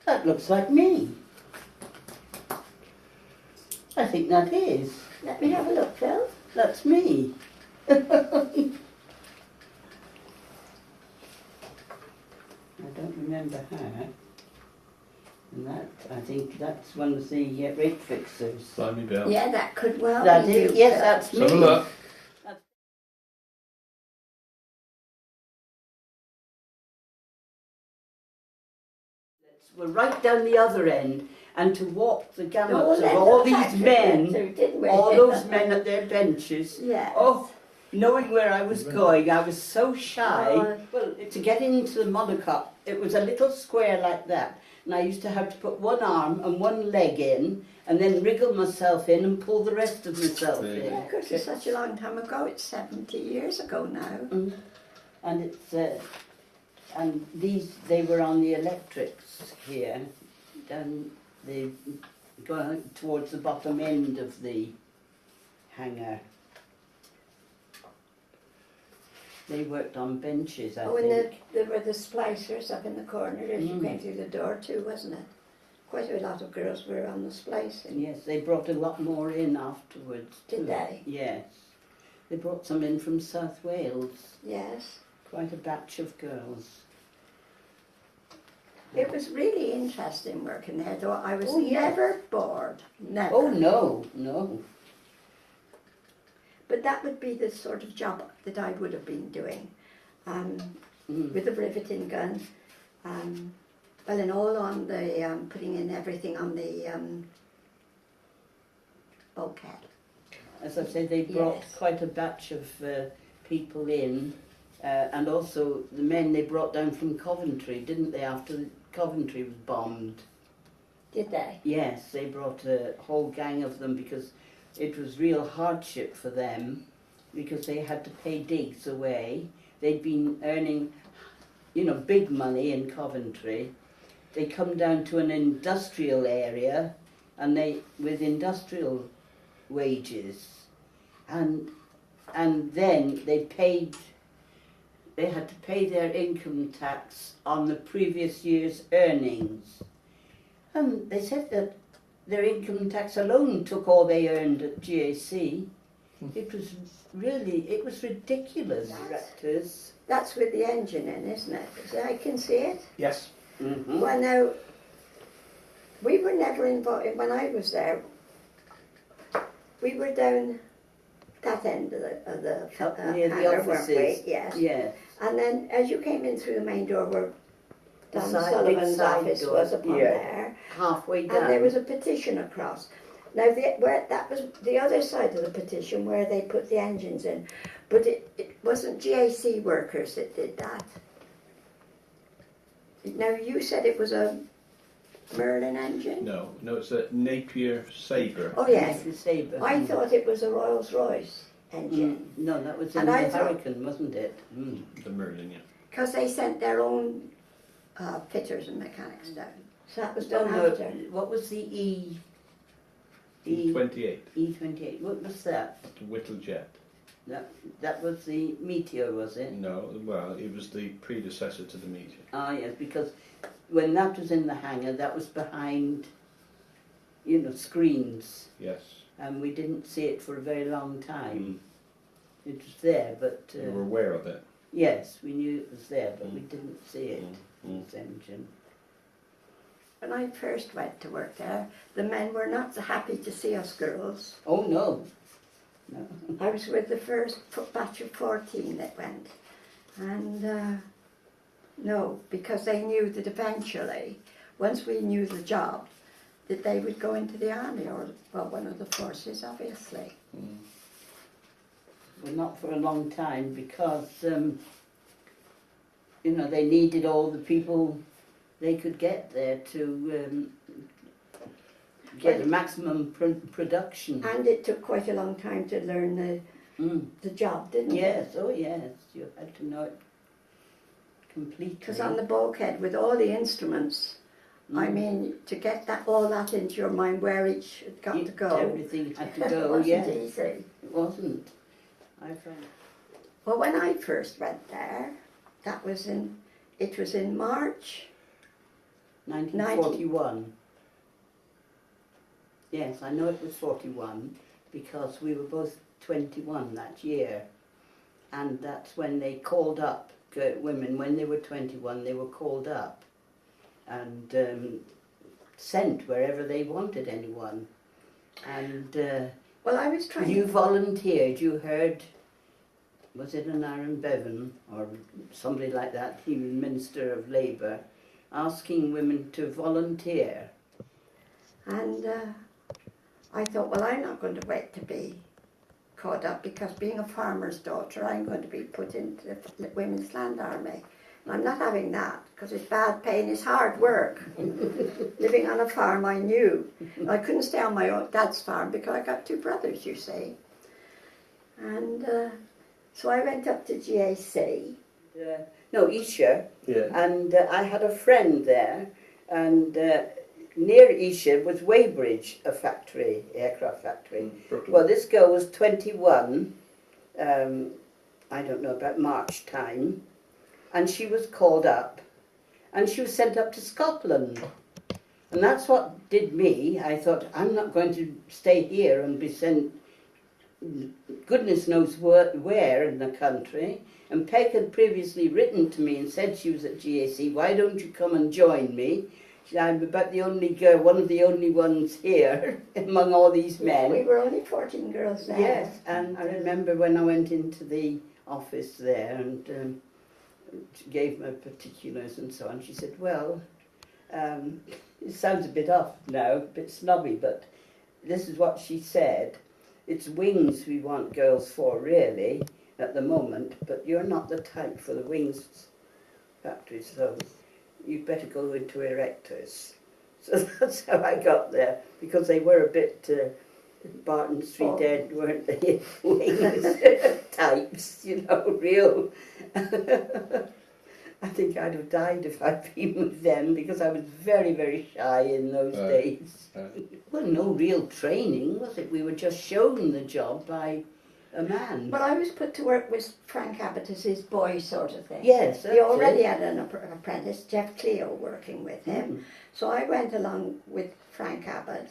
That looks like me. I think that is. Let me have a look, Phil. That's me. I don't remember her. And that, I think that's one of the rate fixers. Blimey Bell. Yeah, that could well That be is, you, yes, Phil. that's me. Let's have a look. We're right down the other end, and to walk the gamut Oh, of then all the these factory men, went through, didn't we? all those men at their benches. Yes. Oh, knowing where I was going, I was so shy. Oh. Well, to get into the mother cup, it was a little square like that, and I used to have to put one arm and one leg in, and then wriggle myself in and pull the rest of myself There you in. Yeah, of course, it's such a long time ago. It's 70 years ago now. And it's and they were on the electrics here, down the going towards the bottom end of the hangar. They worked on benches, I Oh, think. and there were the splicers up in the corner as you came through the door too, wasn't it? Quite a lot of girls were on the splicing. Yes, they brought a lot more in afterwards too. Did they? Yes. They brought some in from South Wales. Yes. Quite a batch of girls. It was really interesting working there, though I was Oh, yes. never bored. Never. Oh no, no. But that would be the sort of job that I would have been doing. With a riveting gun. Well, and all on the, putting in everything on the bulkhead. As I said, they brought Yes. quite a batch of people in, and also the men they brought down from Coventry, didn't they, after Coventry was bombed? Did they? Yes, they brought a whole gang of them because it was real hardship for them because they had to pay digs away. They'd been earning, big money in Coventry. They come down to an industrial area and with industrial wages, and then they had to pay their income tax on the previous year's earnings, and they said that their income tax alone took all they earned at GAC. It was ridiculous. Directors. That's with the engine in, isn't it? So I can see it. Yes. Mm-hmm. Well, now, we were never involved. When I was there, we were down that end of the Up near the hangar, weren't we? offices. Yes. Yes. And then, as you came in through the main door, where The Don big Sullivan's side office door, was upon yeah. there, Halfway down. and there was a petition across. Now, that was the other side of the petition where they put the engines in, but it wasn't GAC workers that did that. Now, you said it was a Merlin engine? No, it's a Napier Sabre. Oh, yes. The Sabre. I thought it was a Rolls-Royce engine, No, that was in And the I thought- Hurricane, wasn't it? The Merlin, yeah. because they sent their own fitters and mechanics down. So that was Oh done no, after. what was the E28, E28? What was that? the Whittle jet. That was the Meteor, was it? No, well, it was the predecessor to the Meteor. Ah, yes, because when that was in the hangar, that was behind, screens, Yes. and we didn't see it for a very long time. It was there, but You were aware of it. yes, we knew it was there, but we didn't see it. This engine. When I first went to work there, the men were not so happy to see us girls. Oh no, No. I was with the first batch of 14 that went. And no, because they knew that eventually, once we knew the job, that they would go into the army or, well, one of the forces, obviously. Mm. Well, not for a long time because, you know, they needed all the people they could get there to get the maximum production. And it took quite a long time to learn the job, didn't it? Yes, oh yes, you had to know it completely. Because on the bulkhead with all the instruments, I mean, to get all that into your mind where each had got to go. Everything had to go, wasn't yeah. easy. It wasn't. I found. Well, when I first went there, it was in March 1941. Yes, I know it was 41 because we were both 21 that year. And that's when they called up women. When they were 21, they were called up and sent wherever they wanted anyone. And well, I was trying. you volunteered. You heard, was it an Aaron Bevan or somebody like that? He was Minister of Labour, asking women to volunteer. And I thought, well, I'm not going to wait to be caught up because being a farmer's daughter, I'm going to be put into the Women's Land Army. And I'm not having that because it's bad pay and it's hard work. Living on a farm, I knew. I couldn't stay on my own dad's farm because I got two brothers, you see. And so I went up to GAC. No, Isha. Yeah. And I had a friend there, and near Isha was Weybridge, a factory, aircraft factory. Brooklyn. Well, this girl was 21, I don't know, about March time, and she was called up, and she was sent up to Scotland. And that's what did me. I thought, I'm not going to stay here and be sent goodness knows where in the country. And Peg had previously written to me and said she was at GAC, why don't you come and join me? She said, I'm about the only girl, one of the only ones here among all these men. We were only 14 girls there. Yes, and I remember when I went into the office there and gave my particulars and so on, she said, well, it sounds a bit off now, a bit snobby, but this is what she said. It's wings we want girls for, really, at the moment, but you're not the type for the wings factory, so you'd better go into erectors. So that's how I got there, because they were a bit Barton Street End, weren't they? Wings types, you know, real. I think I'd have died if I'd been with them, because I was very, very shy in those days. Well, no real training, was it? We were just shown the job by a man. Well, I was put to work with Frank Abbott as his boy sort of thing. Yes, He already had an apprentice, Jeff Cleo, working with him. So I went along with Frank Abbott,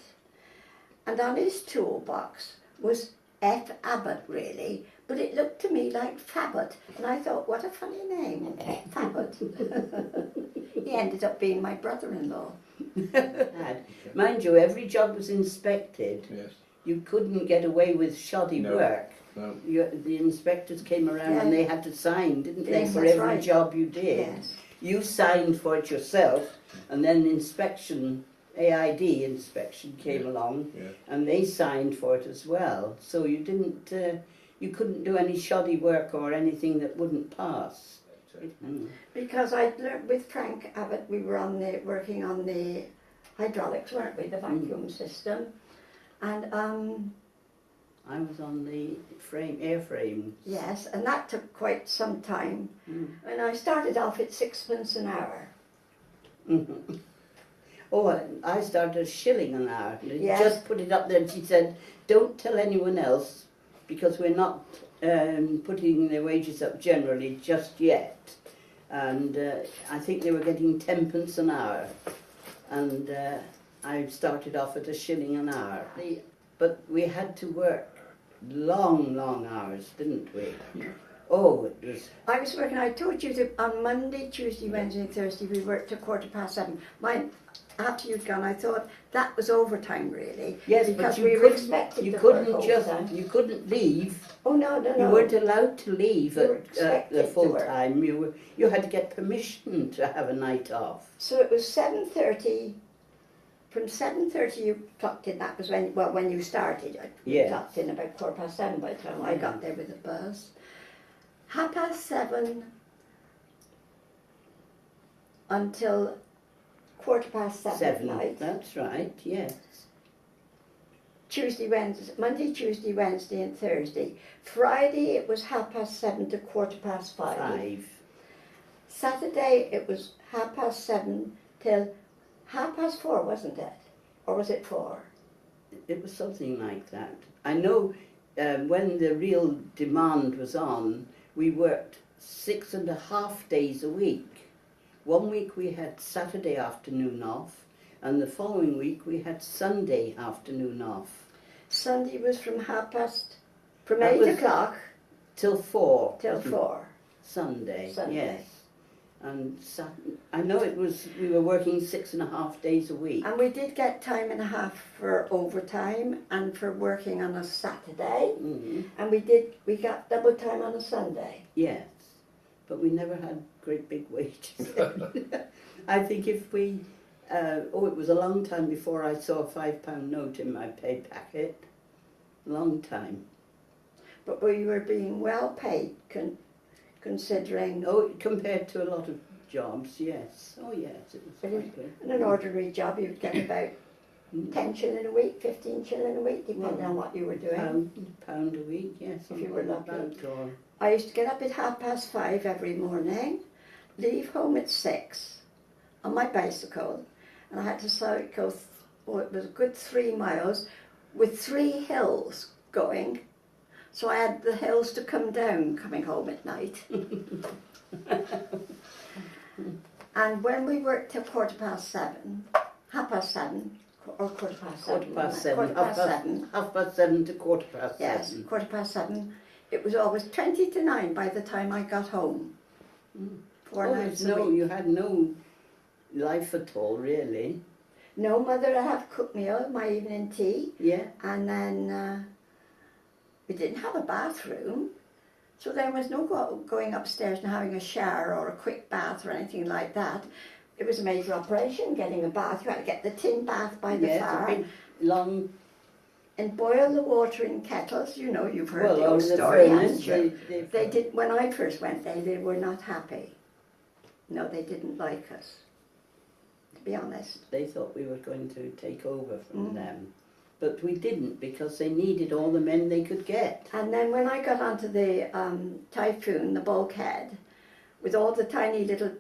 and on his toolbox was F. Abbott, really, but it looked to me like Fabbott, and I thought, what a funny name, Fabbott. He ended up being my brother-in-law. Mind you, every job was inspected. Yes. You couldn't get away with shoddy work. No. The inspectors came around and they had to sign, didn't they, Yes, for that's every right. job you did. Yes. You signed for it yourself, and then inspection, AID inspection came along, and they signed for it as well. So you didn't, you couldn't do any shoddy work or anything that wouldn't pass. Because I learned with Frank Abbott, we were working on the hydraulics, weren't we, the vacuum system, and I was on the airframe. yes, and that took quite some time. And I started off at 6 an hour. Oh, I started a shilling an hour. Yes. Just put it up there, and she said, don't tell anyone else, because we're not putting their wages up generally just yet. And I think they were getting 10p an hour. And I started off at a shilling an hour. But we had to work long, long hours, didn't we? Oh, it was. I was working, I told you that on Monday, Tuesday, Wednesday and Thursday we worked till 7:15. After you'd gone, I thought that was overtime really. Yes, because but you we were couldn't. expected You to couldn't work just. overtime. You couldn't leave. Oh no, no, You no. weren't allowed to leave You were at expected the to full work. time. You had to get permission to have a night off. So it was 7:30. From 7:30 you clocked in. That was when you started. You Yes. clocked in about 7:15 by the time I got there with the bus. 7:30 until 7:15 at night. That's right. Yes. Tuesday, Wednesday, Monday, Tuesday, Wednesday and Thursday. Friday it was 7:30 to 5:15. 5. Saturday it was 7:30 till 4:30, wasn't it? Or was it 4? It was something like that. I know when the real demand was on, we worked 6.5 days a week. One week we had Saturday afternoon off, and the following week we had Sunday afternoon off. Sunday was from That 8 was o'clock till 4. till 4. Sunday, Sunday. yes. And I know we were working 6.5 days a week. And we did get time and a half for overtime and for working on a Saturday. Mm-hmm. And we got double time on a Sunday. Yes, but we never had great big wages. I think if we, it was a long time before I saw a £5 note in my pay packet. Long time. But we were being well paid considering Oh, compared to a lot of jobs, yes. Oh, yes, it was But quite good. in an ordinary job you'd get about 10 shilling a week, 15 shilling a week, depending on what you were doing. Pound a week, yes. If you were lucky. About, or, I used to get up at 5:30 every morning, leave home at 6 on my bicycle, and I had to cycle, it was a good 3 miles, with 3 hills going. So I had the hills to come down coming home at night. And when we worked till 7:15, 7:30, or 7:15. 7:15. 7:15. 7:30 to 7:15. Yes, 7:15. It was always 20 to 9 by the time I got home. 4 nights a week. You had no life at all, really. No, mother, I have cooked meal, my evening tea, Yeah. and then we didn't have a bathroom, so there was no going upstairs and having a shower or a quick bath or anything like that. It was a major operation getting a bath. You had to get the tin bath by the fire. A big, long. And boil the water in kettles. You know, you've heard the Well, old on the story, furnace, haven't you? They did. When I first went there, they were not happy. No, they didn't like us, to be honest. They thought we were going to take over from them. But we didn't, because they needed all the men they could get. And then when I got onto the Typhoon, the bulkhead, with all the tiny little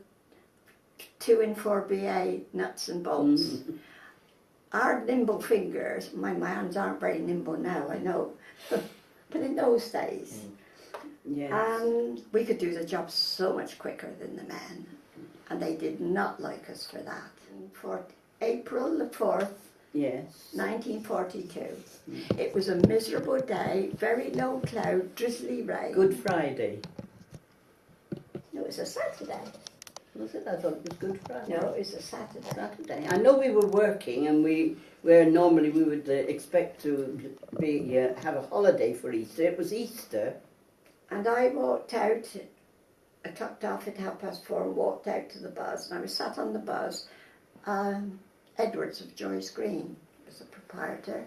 2 and 4 BA nuts and bolts, our nimble fingers, my hands aren't very nimble now, I know, but in those days, Yes. we could do the job so much quicker than the men, and they did not like us for that. For April the 4th, Yes. 1942. It was a miserable day, very low cloud, drizzly rain. Good Friday. No, it was a Saturday. Was it? I thought it was Good Friday. No, it was a Saturday. Saturday. I know we were working, and where normally we would expect to be have a holiday for Easter. It was Easter. And I walked out, I clocked off at 4:30 and walked out to the bus, and I was sat on the bus. Edwards of Joyce Green was the proprietor,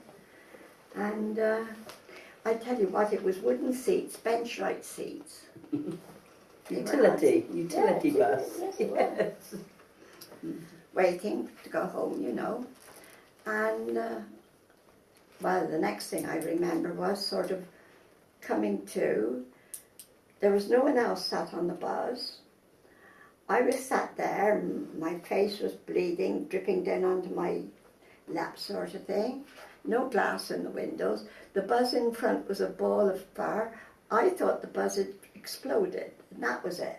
and I tell you what, it was wooden seats, bench right seats. Utility Yeah, bus. Yes, it was. Waiting to go home, you know. And well, the next thing I remember was sort of coming to. There was no one else sat on the bus. I was sat there, my face was bleeding, dripping down onto my lap sort of thing. No glass in the windows. The bus in front was a ball of fire. I thought the bus had exploded, and that was it.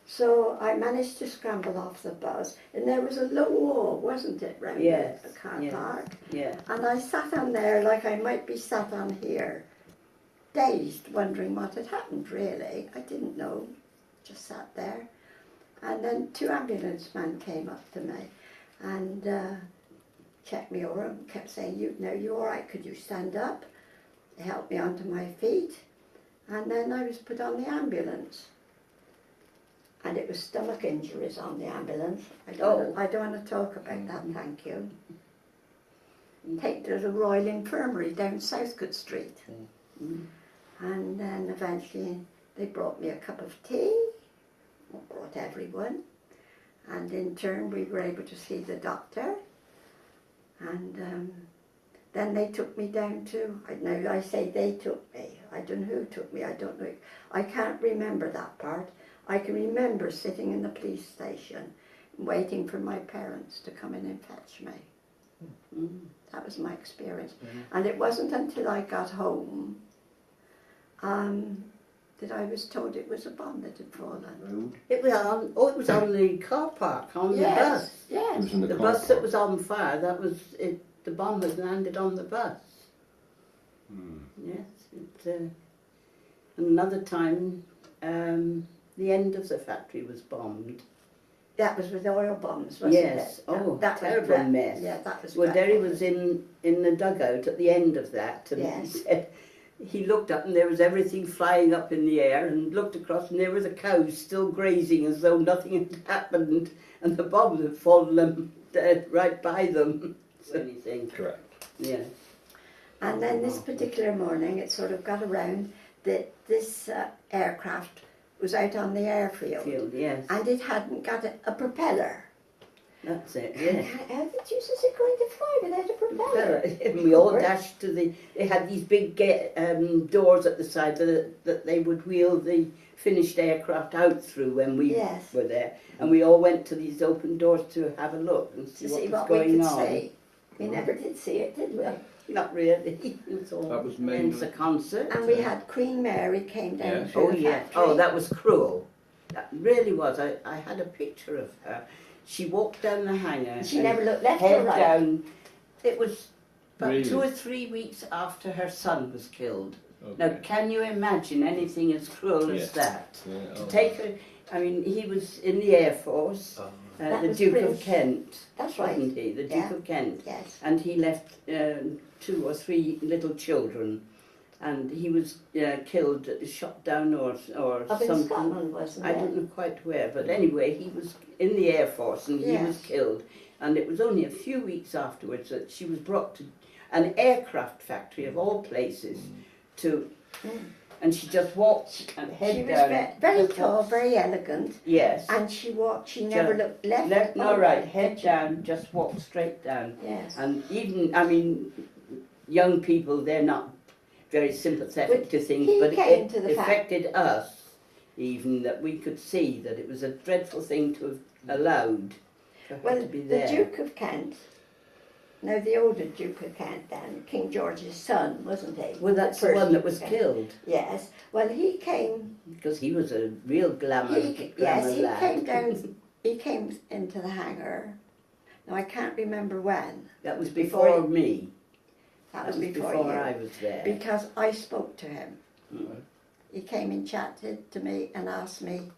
So I managed to scramble off the bus, and there was a low wall, wasn't it, round Yes, the car yes. park? Yeah. And I sat on there like I might be sat on here, dazed, wondering what had happened, really. I didn't know, just sat there. And then 2 ambulance men came up to me and checked me over and kept saying, you all right, could you stand up? They helped me onto my feet. And then I was put on the ambulance. And it was stomach injuries on the ambulance. I don't want to talk about that, thank you. Take to the Royal Infirmary down Southcote Street. And then eventually they brought me a cup of tea. Brought everyone. And in turn we were able to see the doctor. And then they took me down to, now I say they took me. I don't know who took me, I don't know. I can't remember that part. I can remember sitting in the police station waiting for my parents to come in and fetch me. That was my experience. And it wasn't until I got home that I was told it was a bomb that had fallen. It was on the car park, on the bus. Yes. It was in The car bus park. that was on fire, that was it. The bomb had landed on the bus. Yes. Another time, the end of the factory was bombed. That was with oil bombs, wasn't Yes. it? That terrible mess. Yeah, that was Well, Derry dreadful. was in the dugout at the end of that, and Yes. he said he looked up and there was everything flying up in the air, and looked across and there were the cows still grazing as though nothing had happened, and the bombs had fallen them right by them. So anything. Correct. Yeah. And then this particular morning, it sort of got around that this aircraft was out on the airfield, Field, yes. and it hadn't got a propeller. That's it. Yeah. How the deuce is it going to fly without a propeller? And we all dashed to they had these big doors at the side that they would wheel the finished aircraft out through when we Yes. were there. And we all went to these open doors to have a look and see To what see was what we going could on. see. We never did see it, did we? Not really. It was all That was May, it's a concert. And we had Queen Mary came down Yeah. through Oh the yeah. factory. Oh, that was cruel. That really was. I had a picture of her. She walked down the hangar. She and never looked left or head right. down. It was about Really? 2 or 3 weeks after her son was killed. Okay. Now, can you imagine anything as cruel Yes. as that? Yeah, To oh. take her, I mean, he was in the Air Force, That the was Duke Prince. of Kent, That's right. wasn't he? The Duke Yeah. of Kent. Yes. And he left 2 or 3 little children. And he was killed, shot down or Up in something. Scotland, wasn't I it? don't know quite where, but anyway, he was in the Air Force and he was Yes. killed. And it was only a few weeks afterwards that she was brought to an aircraft factory of all places and she just walked and head She was down. very tall, very elegant, Yes. and she walked. She never looked left. Left, no, or right, head down, just walked straight down. Yes. And even, I mean, young people, they're not very sympathetic But to things, he but came it to the affected us, even, that we could see that it was a dreadful thing to have allowed for her Well, to be the there. Duke of Kent, now the older Duke of Kent then, King George's son, wasn't he? Well, that's the first one that Duke was of Kent. killed, Yes. Well, he came. because he was a real glamour Yes, he lad. came down. He came into the hangar. Now I can't remember when. That was Before before he- me. That That was before you. I was there. Because I spoke to him. Mm. He came and chatted to me and asked me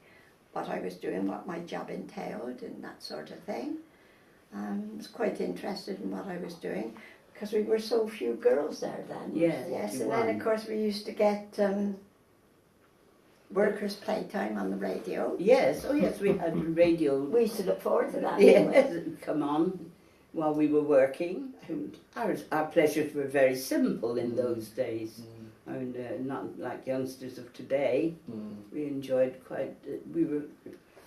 what I was doing, what my job entailed, and that sort of thing. Was quite interested in what I was doing because we were so few girls there then. Yeah, Yes, you and then won. of course we used to get workers' playtime on the radio. Yes, oh yes, we had radio. We used to look forward to that. didn't we? Yes, come on while we were working. And our pleasures were very simple in those days. I mean, not like youngsters of today. We enjoyed we were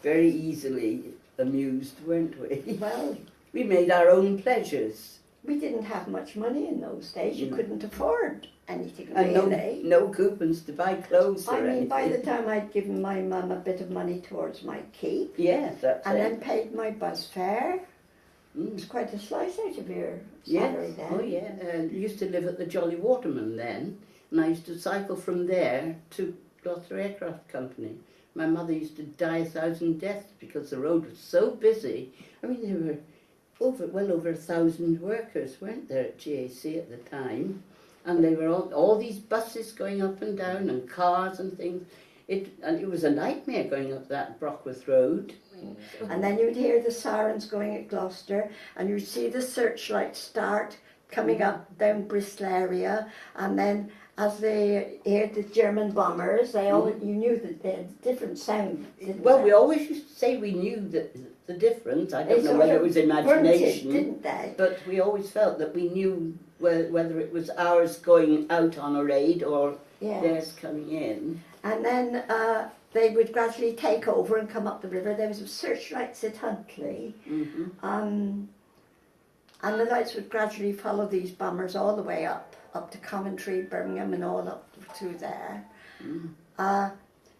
very easily amused, weren't we? Well, We made our own pleasures. we didn't have much money in those days. You couldn't afford anything And really. no coupons to buy clothes or I mean, anything. by the time I'd given my mum a bit of money towards my keep Yes, that's and it. then paid my bus fare, it was quite a slice out of your salary Yes. then. Oh yeah, and I used to live at the Jolly Waterman then, and I used to cycle from there to Gloucester Aircraft Company. My mother used to die 1,000 deaths because the road was so busy. I mean, there were well over 1,000 workers, weren't there, at GAC at the time? And they were all these buses going up and down and cars and things. It was a nightmare going up that Brockworth Road. And then you'd hear the sirens going at Gloucester, and you'd see the searchlights start coming up down Bristol area, and then as they heard the German bombers, they always, you knew that they had different sound, didn't Well, they? we always used to say we knew the difference. I don't They know sort whether of it was grunted, imagination, didn't they? but we always felt that we knew whether it was ours going out on a raid or Yeah. theirs coming in. And then they would gradually take over and come up the river. There was searchlights at Huntley, and the lights would gradually follow these bombers all the way up to Coventry, Birmingham, and all up to there.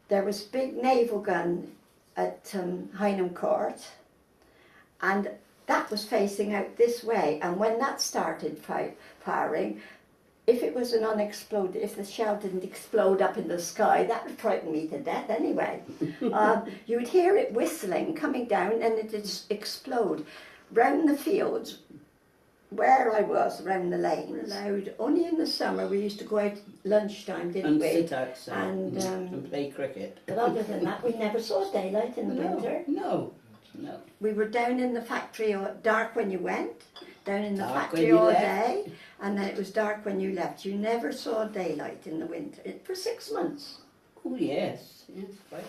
There was a big naval gun at Hynham Court, and that was facing out this way. And when that started firing, if it was an unexploded, if the shell didn't explode up in the sky, that would frighten me to death anyway. You would hear it whistling, coming down, and it would explode. Round the fields, where I was, round the lanes, allowed, only in the summer we used to go out lunchtime, didn't And we? sit outside And play cricket. but other than that, we never saw daylight in the winter. No. We were down in the factory, dark when you went, down in the Dark factory when you all left. day, and then it was dark when you left. You never saw daylight in the winter for 6 months. Oh yes, right.